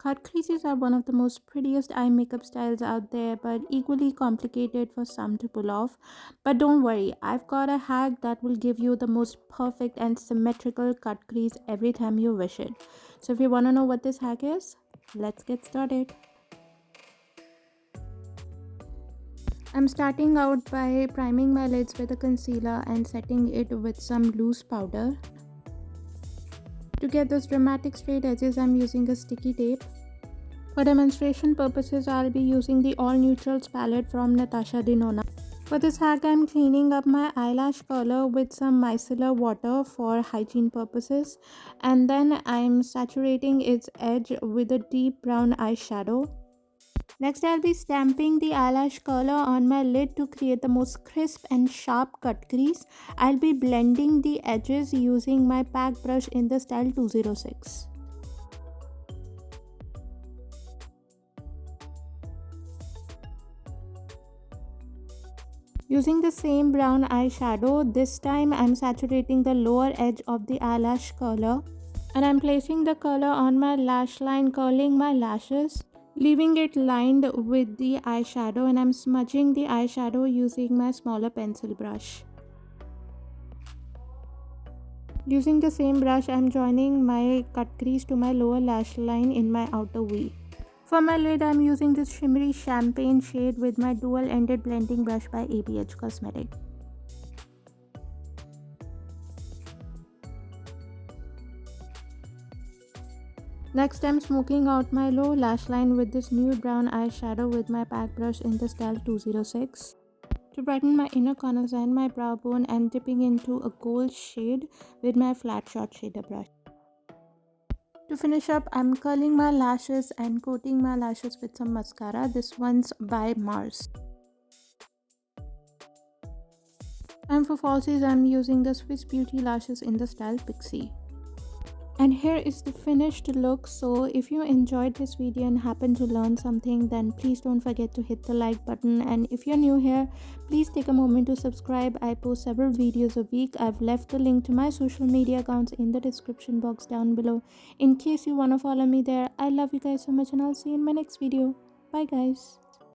Cut creases are one of the most prettiest eye makeup styles out there, but equally complicated for some to pull off. But don't worry, I've got a hack that will give you the most perfect and symmetrical cut crease every time you wish it. So if you want to know what this hack is, let's get started. I'm starting out by priming my lids with a concealer and setting it with some loose powder. To get those dramatic straight edges, I'm using a sticky tape. For demonstration purposes, I'll be using the All Neutrals palette from Natasha Denona. For this hack, I'm cleaning up my eyelash curler with some micellar water for hygiene purposes, and then I'm saturating its edge with a deep brown eyeshadow. Next, I'll be stamping the eyelash curler on my lid to create the most crisp and sharp cut crease. I'll be blending the edges using my pack brush in the style 206. Using the same brown eyeshadow, this time I'm saturating the lower edge of the eyelash curler, and I'm placing the curler on my lash line, curling my lashes, leaving it lined with the eyeshadow, and I'm smudging the eyeshadow using my smaller pencil brush. Using the same brush, I'm joining my cut crease to my lower lash line in my outer V. For my lid, I'm using this shimmery champagne shade with my dual-ended blending brush by ABH Cosmetic. Next, I'm smoking out my low lash line with this nude brown eyeshadow with my pack brush in the style 206. To brighten my inner corners and my brow bone, I'm dipping into a gold shade with my flat short shader brush. To finish up, I'm curling my lashes and coating my lashes with some mascara. This one's by Mars. And for falsies, I'm using the Swiss Beauty lashes in the style Pixie. And here is the finished look. So if you enjoyed this video and happen to learn something, then please don't forget to hit the like button. And if you're new here, please take a moment to subscribe. I post several videos a week. I've left the link to my social media accounts in the description box down below in case you want to follow me there. I love you guys so much, and I'll see you in my next video. Bye guys.